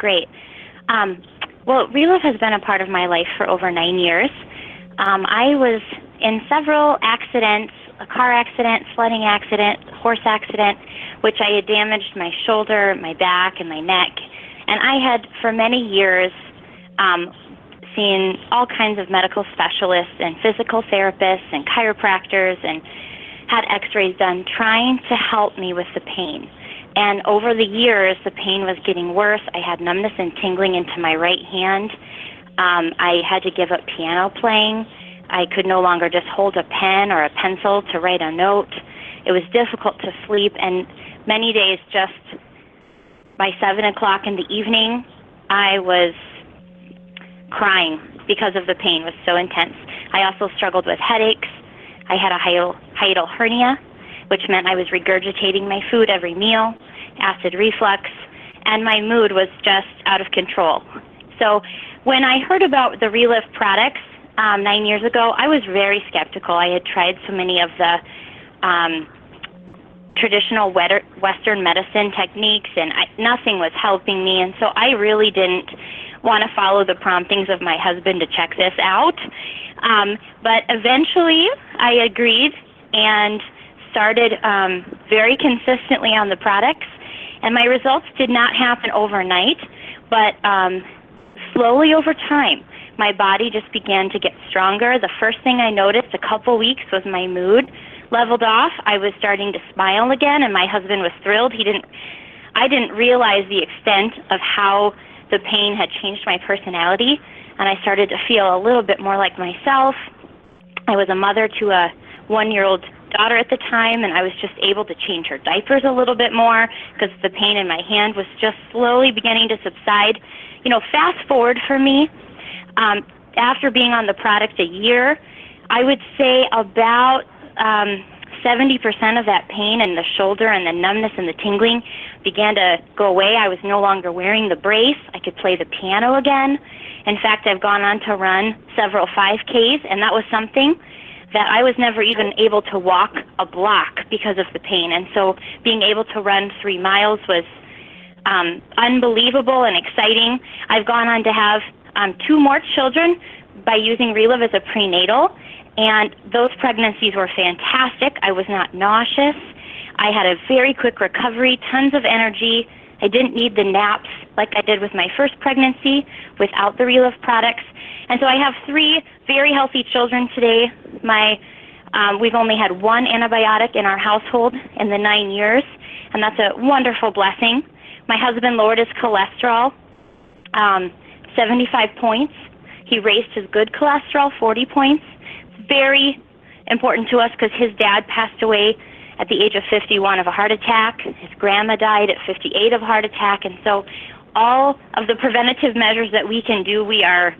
great. Well, Relive has been a part of my life for over 9 years. I was in several accidents, a car accident, sledding accident, horse accident, which I had damaged my shoulder, my back, and my neck. And I had, for many years, seen all kinds of medical specialists and physical therapists and chiropractors and had x-rays done trying to help me with the pain. And over the years, the pain was getting worse. I had numbness and tingling into my right hand. I had to give up piano playing. I could no longer just hold a pen or a pencil to write a note. It was difficult to sleep, and many days just by 7 o'clock in the evening, I was crying because of the pain. It was so intense. I also struggled with headaches. I had a hiatal hernia, which meant I was regurgitating my food every meal, acid reflux, and my mood was just out of control. So when I heard about the Relive products 9 years ago, I was very skeptical. I had tried so many of the traditional Western medicine techniques, and nothing was helping me, and so I really didn't want to follow the promptings of my husband to check this out. But eventually I agreed and started very consistently on the products, and my results did not happen overnight, but slowly over time, my body just began to get stronger. The first thing I noticed a couple weeks was my mood leveled off. I was starting to smile again, and my husband was thrilled. I didn't realize the extent of how the pain had changed my personality, and I started to feel a little bit more like myself. I was a mother to a 1-year-old daughter at the time, and I was just able to change her diapers a little bit more because the pain in my hand was just slowly beginning to subside. You know, fast forward for me, after being on the product a year, I would say about 70% of that pain in the shoulder and the numbness and the tingling began to go away. I was no longer wearing the brace. I could play the piano again. In fact, I've gone on to run several 5Ks, and that was something that I was never even able to walk a block because of the pain. And so being able to run 3 miles was unbelievable and exciting. I've gone on to have 2 more children by using Relive as a prenatal, and those pregnancies were fantastic. I was not nauseous. I had a very quick recovery, tons of energy. I didn't need the naps like I did with my first pregnancy without the Relive products. And so I have 3 very healthy children today. We've only had 1 antibiotic in our household in the 9 years, and that's a wonderful blessing. My husband lowered his cholesterol 75 points. He raised his good cholesterol 40 points. It's very important to us because his dad passed away at the age of 51 of a heart attack. His grandma died at 58 of a heart attack. And so all of the preventative measures that we can do, we are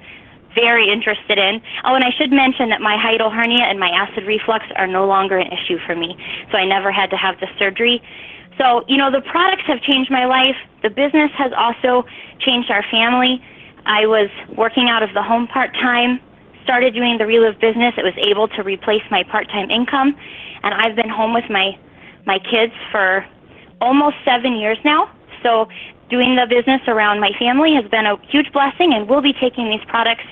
very interested in. Oh, and I should mention that my hiatal hernia and my acid reflux are no longer an issue for me. So I never had to have the surgery. So, you know, the products have changed my life. The business has also changed our family. I was working out of the home part-time, started doing the Relive business. It was able to replace my part-time income, and I've been home with my kids for almost 7 years now. So doing the business around my family has been a huge blessing, and we'll be taking these products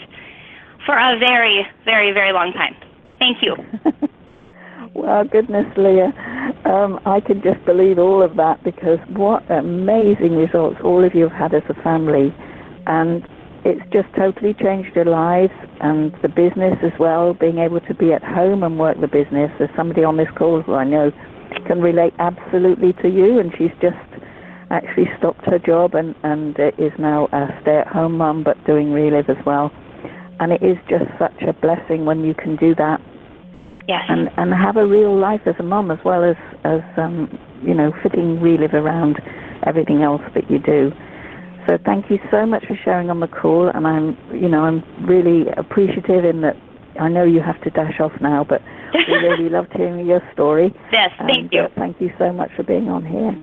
for a very, very, very long time. Thank you. Well, goodness, Leah, I can just believe all of that, because what amazing results all of you have had as a family, and it's just totally changed your lives and the business as well, being able to be at home and work the business. There's somebody on this call who I know can relate absolutely to you, and she's just actually stopped her job and is now a stay-at-home mum, but doing Relive as well. And it is just such a blessing when you can do that. Yes. And have a real life as a mum, as well as you know, fitting Relive around everything else that you do. So thank you so much for sharing on the call, and I'm really appreciative in that. I know you have to dash off now, but we really loved hearing your story. Yes, thank you. Thank you so much for being on here.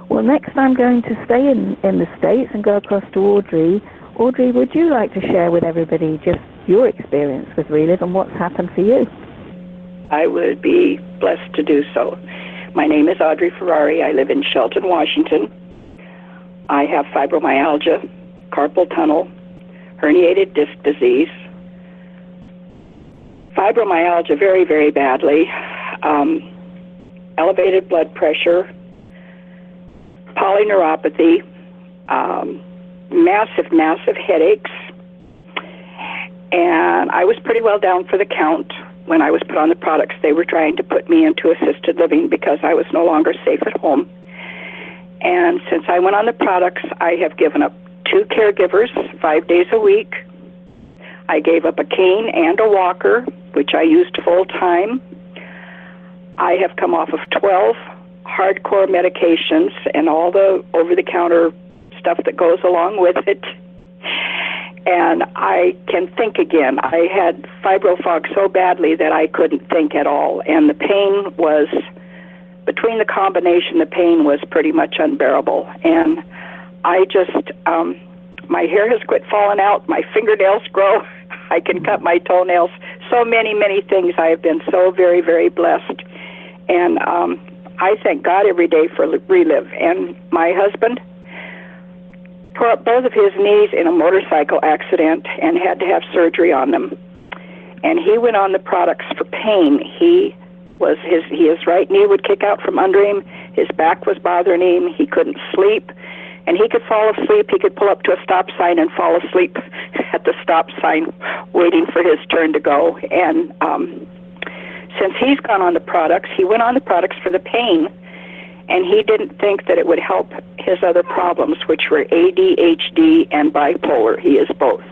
Well, next I'm going to stay in the States and go across to Audrey. Audrey, would you like to share with everybody just your experience with Relive and what's happened for you? I would be blessed to do so. My name is Audrey Ferrari. I live in Shelton, Washington. I have fibromyalgia, carpal tunnel, herniated disc disease, fibromyalgia very, very badly, elevated blood pressure, polyneuropathy, massive headaches, and I was pretty well down for the count when I was put on the products. They were trying to put me into assisted living because I was no longer safe at home. And since I went on the products, I have given up 2 caregivers 5 days a week. I gave up a cane and a walker, which I used full time. I have come off of 12 hardcore medications and all the over-the-counter stuff that goes along with it. And I can think again. I had fibrofog so badly that I couldn't think at all. And the pain was, between the combination, the pain was pretty much unbearable. And I just, my hair has quit falling out, my fingernails grow, I can cut my toenails, so many things. I have been so very, very blessed. And I thank God every day for Relive. And my husband tore up both of his knees in a motorcycle accident and had to have surgery on them. And he went on the products for pain. His right knee would kick out from under him, his back was bothering him, he couldn't sleep, and he could fall asleep. He could pull up to a stop sign and fall asleep at the stop sign waiting for his turn to go. And since he's gone on the products, he went on the products for the pain, and he didn't think that it would help his other problems, which were ADHD and bipolar. He is both.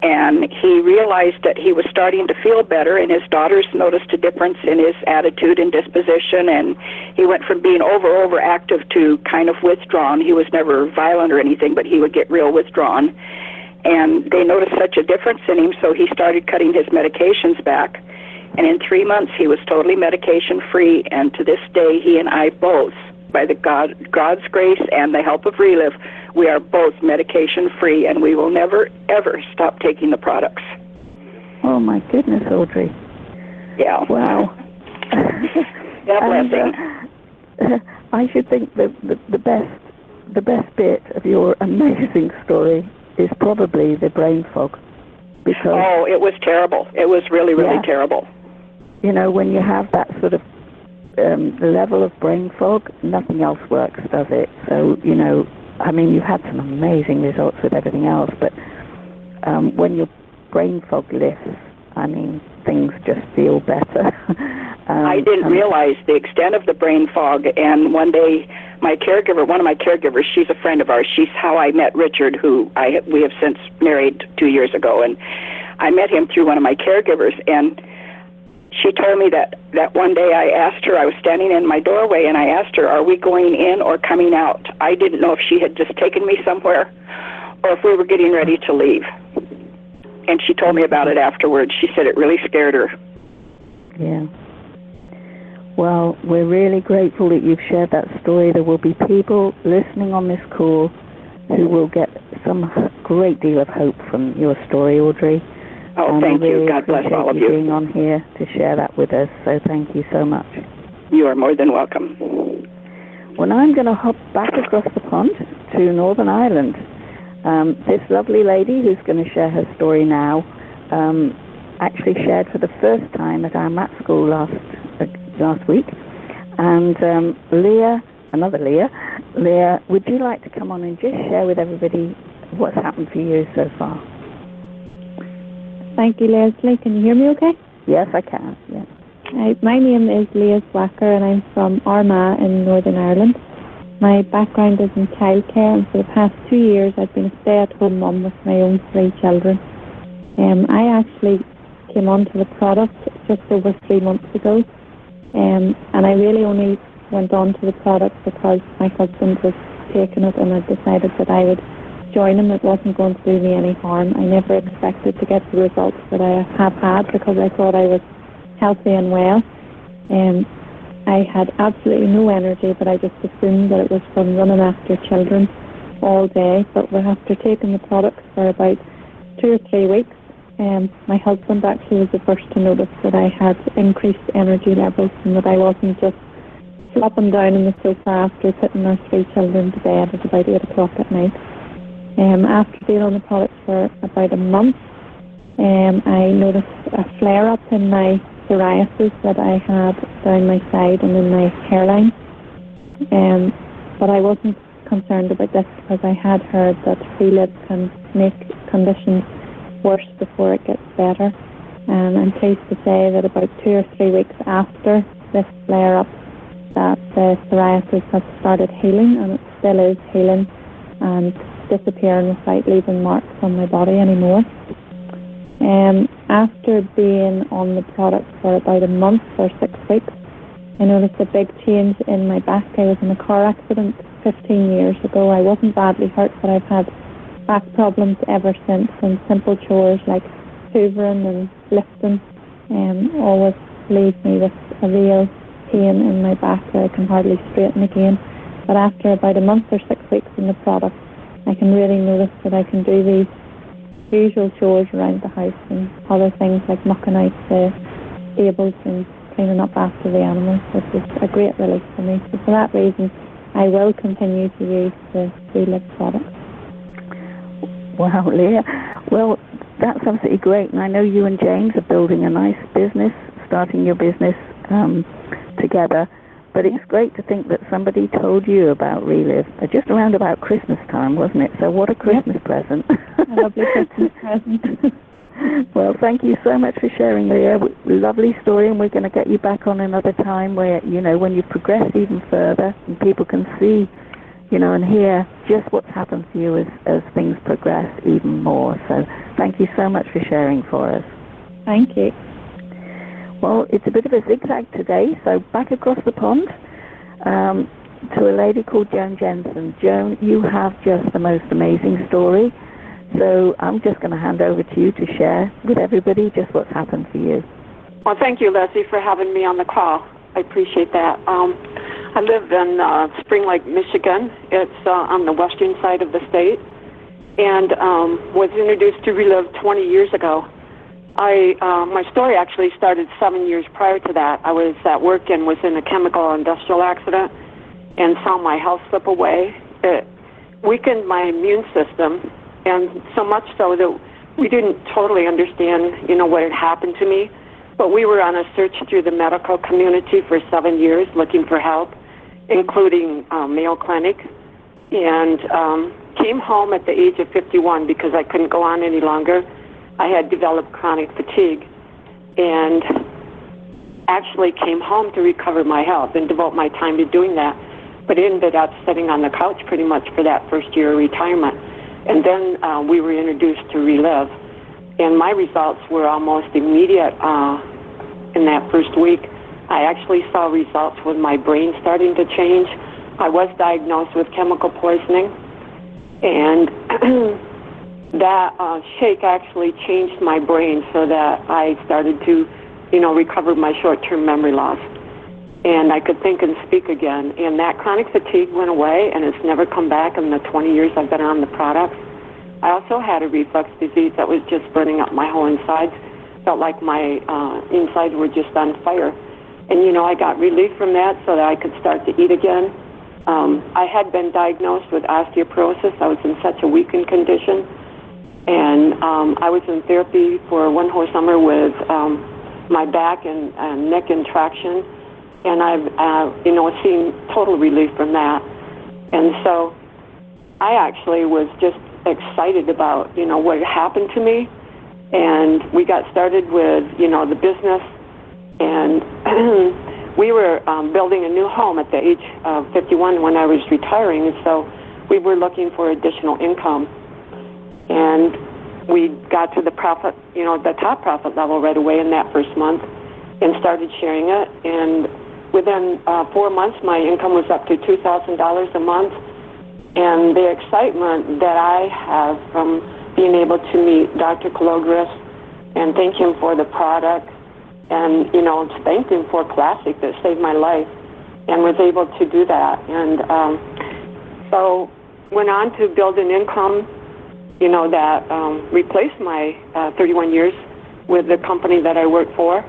And he realized that he was starting to feel better, and his daughters noticed a difference in his attitude and disposition, and he went from being overactive to kind of withdrawn. He was never violent or anything, but he would get real withdrawn. And they noticed such a difference in him, so he started cutting his medications back. And in 3 months, he was totally medication-free, and to this day, he and I both, by God's grace and the help of Relive, we are both medication-free, and we will never, ever stop taking the products. Oh, my goodness, Audrey. Yeah. Wow. God bless. I should think the best bit of your amazing story is probably the brain fog. Because, it was terrible. It was really terrible. You know, when you have that sort of level of brain fog, nothing else works, does it? So, you know, I mean, you've had some amazing results with everything else, but when your brain fog lifts, I mean, things just feel better. I didn't realize the extent of the brain fog, and one day one of my caregivers, she's a friend of ours. She's how I met Richard, who we have since married 2 years ago, and I met him through one of my caregivers, and she told me that one day I asked her, I was standing in my doorway, and I asked her, are we going in or coming out? I didn't know if she had just taken me somewhere or if we were getting ready to leave. And she told me about it afterwards. She said it really scared her. Yeah. Well, we're really grateful that you've shared that story. There will be people listening on this call who will get some great deal of hope from your story, Audrey. Oh, thank you. God bless all of you. Being on here to share that with us, so thank you so much. You are more than welcome. Well, now I'm going to hop back across the pond to Northern Ireland. This lovely lady who's going to share her story now actually shared for the first time at our MAT school last week. And Leah, would you like to come on and just share with everybody what's happened for you so far? Thank you, Leslie. Can you hear me okay? Yes, I can. Yeah. Hi, my name is Leah Swacker, and I'm from Armagh in Northern Ireland. My background is in childcare, and for the past 2 years I've been a stay-at-home mum with my own 3 children. I actually came onto the product just over 3 months ago, and I really only went on to the product because my husband was taking it, and I decided that I would join him. It wasn't going to do me any harm. I never expected to get the results that I have had because I thought I was healthy and well. I had absolutely no energy, but I just assumed that it was from running after children all day. But after taking the products for about 2 or 3 weeks, my husband actually was the first to notice that I had increased energy levels and that I wasn't just flopping down on the sofa after putting our 3 children to bed at about 8 o'clock at night. After being on the product for about a month, I noticed a flare-up in my psoriasis that I had down my side and in my hairline. But I wasn't concerned about this because I had heard that Relive can make conditions worse before it gets better. And I'm pleased to say that about 2 or 3 weeks after this flare-up, that the psoriasis has started healing, and it still is healing and disappearing without leaving marks on my body anymore. After being on the product for about a month or 6 weeks, I noticed a big change in my back. I was in a car accident 15 years ago. I wasn't badly hurt, but I've had back problems ever since, and simple chores like hoovering and lifting always leave me with a real pain in my back that I can hardly straighten again. But after about a month or 6 weeks in the product, I can really notice that I can do these usual chores around the house and other things like mucking out the stables and cleaning up after the animals, which is a great relief for me. So for that reason, I will continue to use the Relive product. Wow, Leah. Well, that's absolutely great. And I know you and James are building a nice business, starting your business together. But it's great to think that somebody told you about Relive just around about Christmas time, wasn't it? So what a Christmas present. A lovely Christmas present. Well, thank you so much for sharing, Leah. Lovely story, and we're going to get you back on another time where, when you progress even further and people can see, and hear just what's happened to you as things progress even more. So thank you so much for sharing for us. Thank you. Well, it's a bit of a zigzag today, so back across the pond to a lady called Joan Jensen. Joan, you have just the most amazing story. So I'm just going to hand over to you to share with everybody just what's happened for you. Well, thank you, Leslie, for having me on the call. I appreciate that. I live in Spring Lake, Michigan. It's on the western side of the state, and was introduced to Relive 20 years ago. My story actually started 7 years prior to that. I was at work and was in a chemical industrial accident and saw my health slip away. It weakened my immune system, and so much so that we didn't totally understand, what had happened to me. But we were on a search through the medical community for 7 years looking for help, including Mayo Clinic, and came home at the age of 51 because I couldn't go on any longer. I had developed chronic fatigue, and actually came home to recover my health and devote my time to doing that, but ended up sitting on the couch pretty much for that first year of retirement. And then we were introduced to Relive, and my results were almost immediate in that first week. I actually saw results with my brain starting to change. I was diagnosed with chemical poisoning, and that shake actually changed my brain so that I started to, recover my short-term memory loss. And I could think and speak again. And that chronic fatigue went away, and it's never come back in the 20 years I've been on the products. I also had a reflux disease that was just burning up my whole insides. Felt like my insides were just on fire. And, I got relief from that so that I could start to eat again. I had been diagnosed with osteoporosis. I was in such a weakened condition. And I was in therapy for one whole summer with my back and neck and traction. And I've, seen total relief from that. And so I actually was just excited about, what had happened to me. And we got started with, the business. And we were building a new home at the age of 51 when I was retiring. And so we were looking for additional income. And we got to the profit, the top profit level right away in that first month and started sharing it. And within 4 months, my income was up to $2,000 a month. And the excitement that I have from being able to meet Dr. Kalogris and thank him for the product and, thank him for Classic that saved my life and was able to do that. And so went on to build an income, that replaced my 31 years with the company that I work for.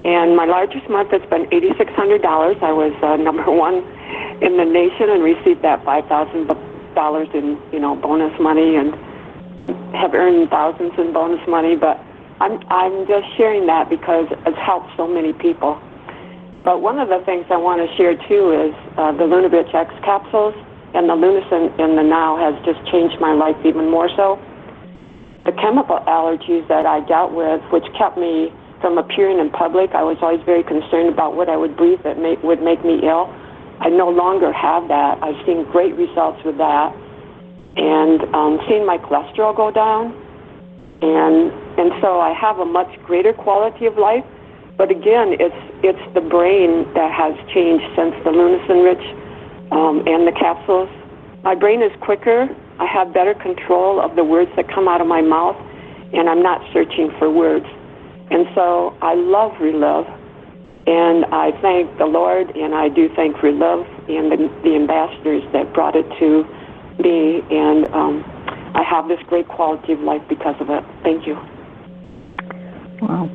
And my largest month has been $8,600. I was number one in the nation and received that $5,000 in bonus money, and have earned thousands in bonus money. But I'm just sharing that because it's helped so many people. But one of the things I want to share too is the Lunabitch X capsules, and the Lunacin in the Now has just changed my life even more so. The chemical allergies that I dealt with, which kept me from appearing in public, I was always very concerned about what I would breathe that would make me ill. I no longer have that. I've seen great results with that, and seen my cholesterol go down, and so I have a much greater quality of life. But again, it's the brain that has changed since the Lunacin Rich and the capsules. My brain is quicker. I have better control of the words that come out of my mouth, and I'm not searching for words. And so I love Relive, and I thank the Lord, and I do thank Relive and the ambassadors that brought it to me, and I have this great quality of life because of it. Thank you. Wow.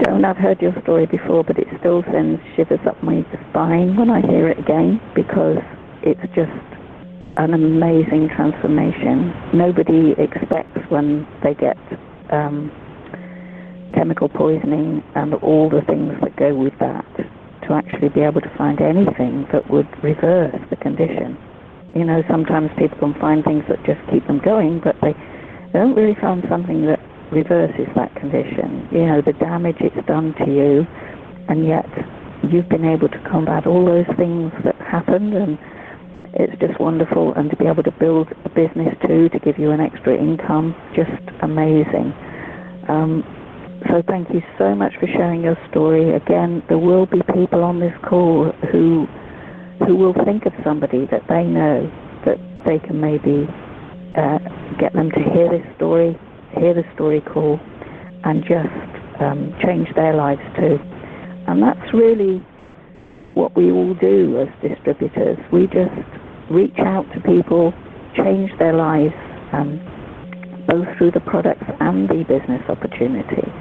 Joan, I've heard your story before, but it still sends shivers up my spine when I hear it again, because it's just an amazing transformation. Nobody expects when they get chemical poisoning and all the things that go with that to actually be able to find anything that would reverse the condition. You know, sometimes people can find things that just keep them going, but they don't really find something that reverses that condition. You know, the damage it's done to you, and yet you've been able to combat all those things that happened, and it's just wonderful. And to be able to build a business too, to give you an extra income, just amazing. So thank you so much for sharing your story. Again, there will be people on this call who will think of somebody that they know that they can maybe get them to hear this story, hear the story call, and just change their lives too. And that's really what we all do as distributors. We just reach out to people, change their lives, both through the products and the business opportunity,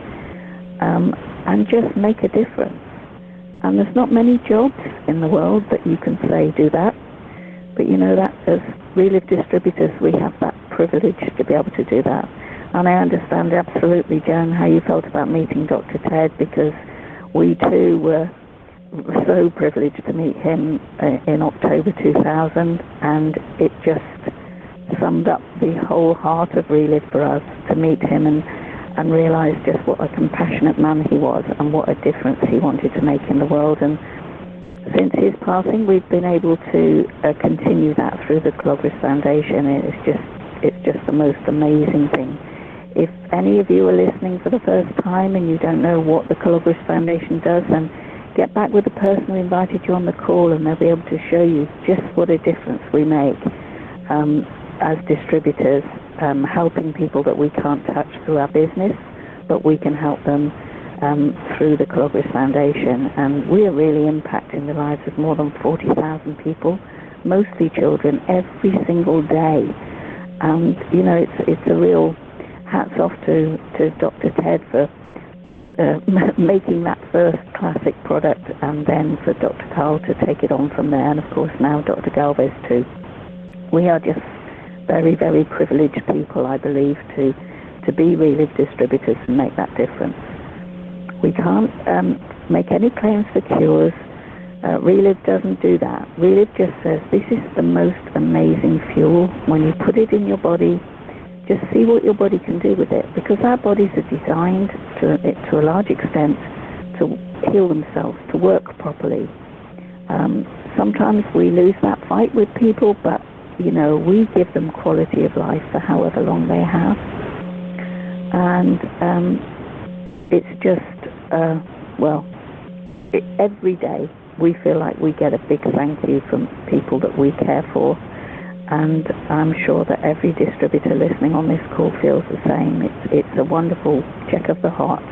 and just make a difference. And there's not many jobs in the world that you can say do that, but you know that as Relive distributors, we have that privilege to be able to do that. And I understand absolutely, Joan, how you felt about meeting Dr. Ted, because we too were so privileged to meet him in October 2000, and it just summed up the whole heart of Relive for us to meet him and realize just what a compassionate man he was and what a difference he wanted to make in the world. And since his passing, we've been able to continue that through the Clovis Foundation. It's just the most amazing thing. If any of you are listening for the first time and you don't know what the Clovis Foundation does, then get back with the person who invited you on the call, and they'll be able to show you just what a difference we make as distributors, helping people that we can't touch through our business, but we can help them through the Clovis Foundation. And we are really impacting the lives of more than 40,000 people, mostly children, every single day. And, you know, it's a real hats off to Dr. Ted for making that first classic product, and then for Dr. Carl to take it on from there, and of course now Dr. Galvez too. We are just very, very privileged people, I believe, to be Relive distributors and make that difference. We can't make any claims for cures. Relive doesn't do that. Relive just says this is the most amazing fuel. When you put it in your body, just see what your body can do with it, because our bodies are designed to a large extent to heal themselves, to work properly. Sometimes we lose that fight with people, but you know, we give them quality of life for however long they have. And it's just, every day we feel like we get a big thank you from people that we care for. And I'm sure that every distributor listening on this call feels the same. It's a wonderful check of the heart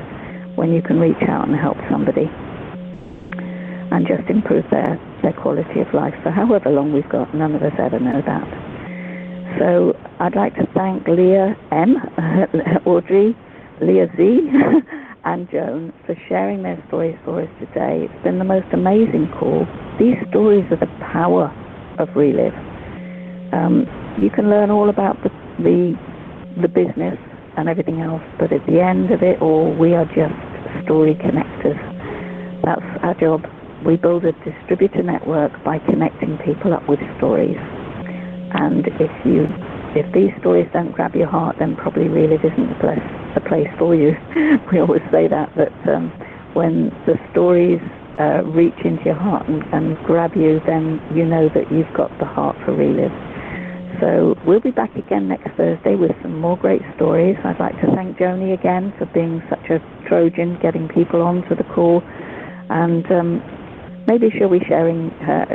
when you can reach out and help somebody and just improve their quality of life for however long we've got. None of us ever know that. So I'd like to thank Leah M, Audrey, Leah Z, and Joan for sharing their stories for us today. It's been the most amazing call. These stories are the power of Relive. You can learn all about the business and everything else, but at the end of it all, we are just story connectors. That's our job. We build a distributor network by connecting people up with stories. And if these stories don't grab your heart, then probably Relive isn't the place for you. We always say that when the stories reach into your heart and grab you, then you know that you've got the heart for Relive. So we'll be back again next Thursday with some more great stories. I'd like to thank Joni again for being such a Trojan, getting people onto the call, and maybe she'll be sharing her